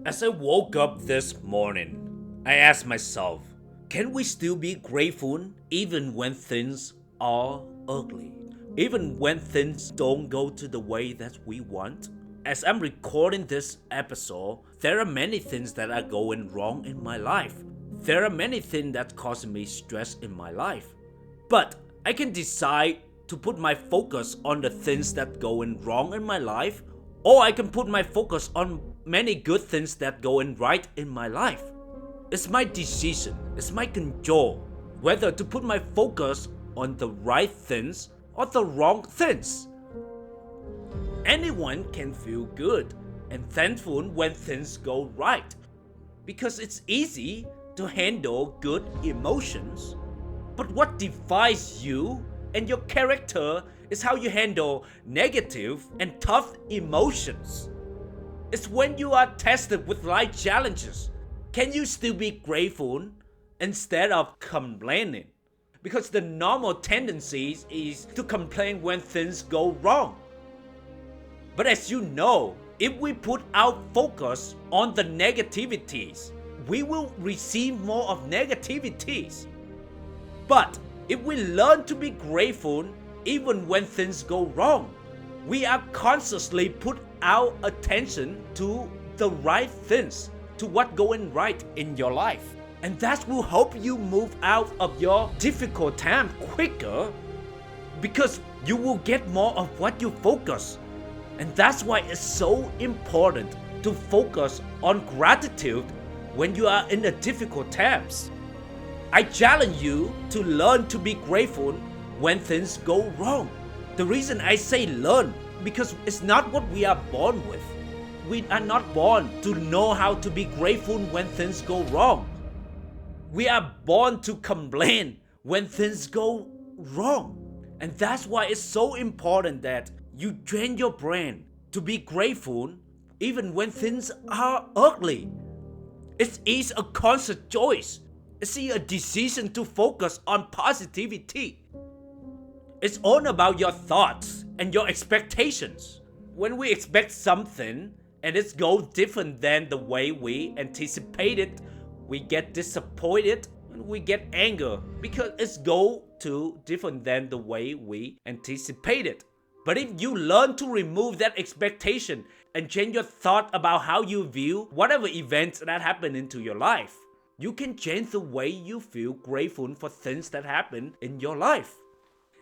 As I woke up this morning, I asked myself, can we still be grateful even when things are ugly? Even when things don't go to the way that we want? As I'm recording this episode, there are many things that are going wrong in my life. There are many things that cause me stress in my life. But I can decide to put my focus on the things that going wrong in my life, or I can put my focus on many good things that going right in my life. It's my decision, it's my control, whether to put my focus on the right things or the wrong things. Anyone can feel good and thankful when things go right, because it's easy to handle good emotions. But what defines you and your character is how you handle negative and tough emotions. It's when you are tested with life challenges. Can you still be grateful instead of complaining? Because the normal tendency is to complain when things go wrong. But as you know, if we put our focus on the negativities, we will receive more of negativities. But if we learn to be grateful even when things go wrong, we are consciously put our attention to the right things, to what going right in your life. And that will help you move out of your difficult time quicker, because you will get more of what you focus. And that's why it's so important to focus on gratitude when you are in the difficult times. I challenge you to learn to be grateful when things go wrong. The reason I say learn, because it's not what we are born with. We are not born to know how to be grateful when things go wrong. We are born to complain when things go wrong. And that's why it's so important that you train your brain to be grateful even when things are ugly. It is a conscious choice. It's a decision to focus on positivity. It's all about your thoughts and your expectations. When we expect something and it goes different than the way we anticipated, we get disappointed and we get anger because it's go too different than the way we anticipated. But if you learn to remove that expectation and change your thought about how you view whatever events that happen into your life, you can change the way you feel grateful for things that happen in your life.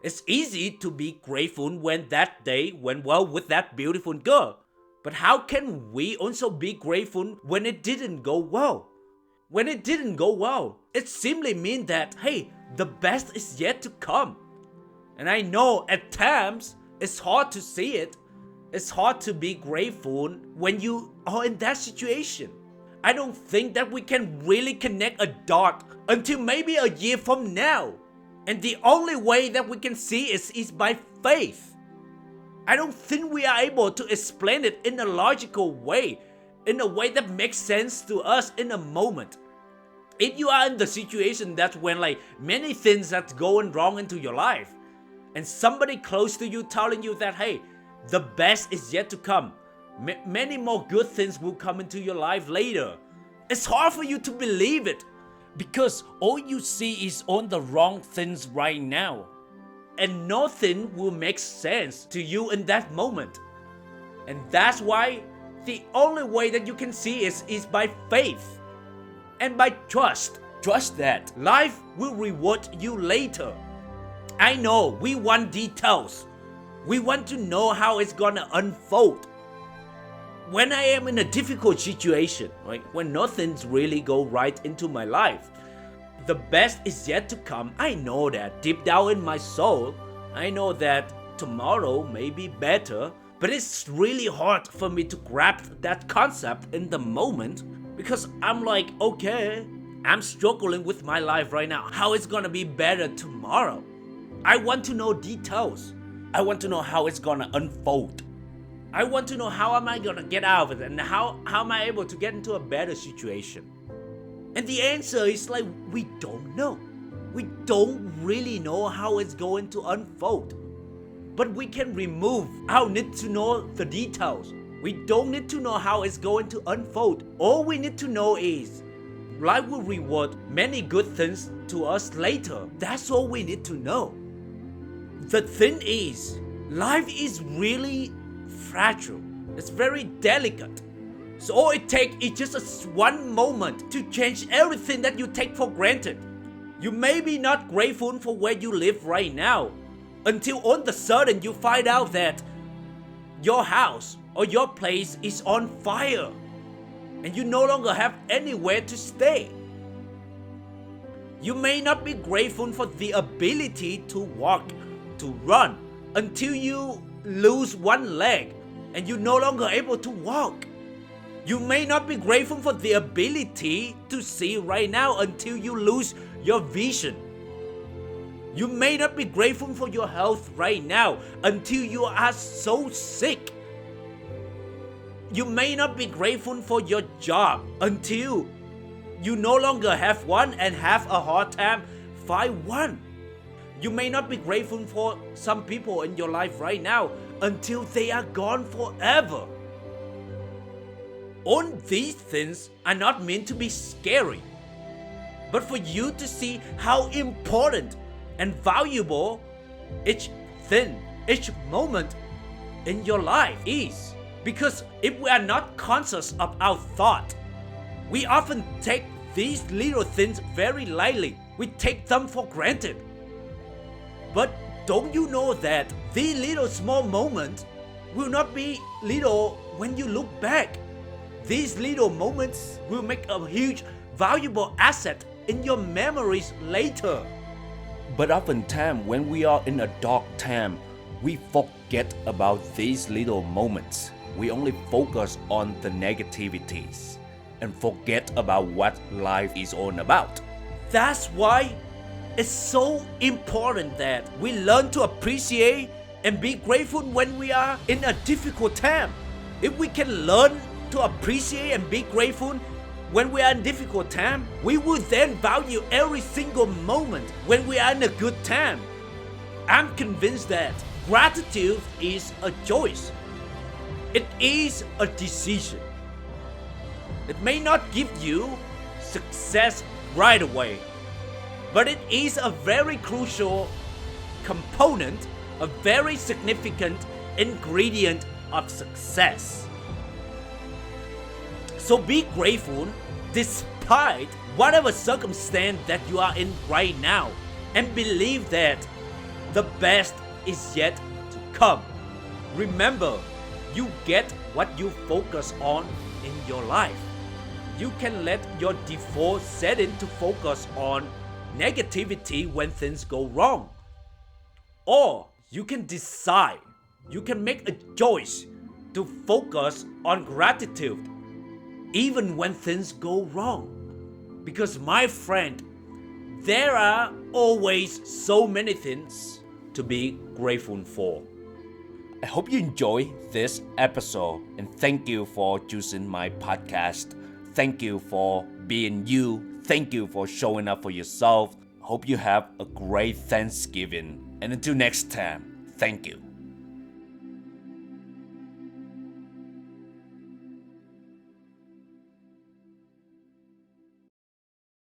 It's easy to be grateful when that day went well with that beautiful girl. But how can we also be grateful when it didn't go well? When it didn't go well, it simply means that, hey, the best is yet to come. And I know at times it's hard to see it. It's hard to be grateful when you are in that situation. I don't think that we can really connect a dot until maybe a year from now. And the only way that we can see it is by faith. I don't think we are able to explain it in a logical way, in a way that makes sense to us in a moment. If you are in the situation that when many things that's going wrong into your life, and somebody close to you telling you that, hey, the best is yet to come, many more good things will come into your life later. It's hard for you to believe it because all you see is on the wrong things right now. And nothing will make sense to you in that moment. And that's why the only way that you can see is by faith and by trust. Trust that life will reward you later. I know we want details. We want to know how it's gonna unfold. When I am in a difficult situation, right, when nothing's really go right into my life, the best is yet to come. I know that deep down in my soul. I know that tomorrow may be better, but it's really hard for me to grasp that concept in the moment because I'm like, okay, I'm struggling with my life right now. How it's gonna be better tomorrow? I want to know details. I want to know how it's gonna unfold. I want to know how am I gonna get out of it and how am I able to get into a better situation. And the answer is we don't know. We don't really know how it's going to unfold. But we can remove our need to know the details. We don't need to know how it's going to unfold. All we need to know is life will reward many good things to us later. That's all we need to know. The thing is, life is really fragile. It's very delicate. So all it takes is just one moment to change everything that you take for granted. You may be not grateful for where you live right now, until all of a sudden you find out that your house or your place is on fire and you no longer have anywhere to stay. You may not be grateful for the ability to walk, to run, until you lose one leg and you're no longer able to walk. You may not be grateful for the ability to see right now until you lose your vision. You may not be grateful for your health right now until you are so sick. You may not be grateful for your job until you no longer have one and have a hard time find one. You may not be grateful for some people in your life right now until they are gone forever. All these things are not meant to be scary, but for you to see how important and valuable each thing, each moment in your life is. Because if we are not conscious of our thought, we often take these little things very lightly. We take them for granted. But don't you know that these little small moments will not be little when you look back? These little moments will make a huge, valuable asset in your memories later. But oftentimes when we are in a dark time, we forget about these little moments. We only focus on the negativities and forget about what life is all about. That's why it's so important that we learn to appreciate and be grateful when we are in a difficult time. If we can learn to appreciate and be grateful when we are in difficult time, we will then value every single moment when we are in a good time. I'm convinced that gratitude is a choice. It is a decision. It may not give you success right away, but it is a very crucial component, a very significant ingredient of success. So be grateful despite whatever circumstance that you are in right now, and believe that the best is yet to come. Remember, you get what you focus on in your life. You can let your default setting to focus on negativity when things go wrong. Or you can decide, you can make a choice to focus on gratitude even when things go wrong. Because my friend, there are always so many things to be grateful for. I hope you enjoy this episode, and thank you for choosing my podcast. Thank you for being you. Thank you for showing up for yourself. Hope you have a great Thanksgiving. And until next time, thank you.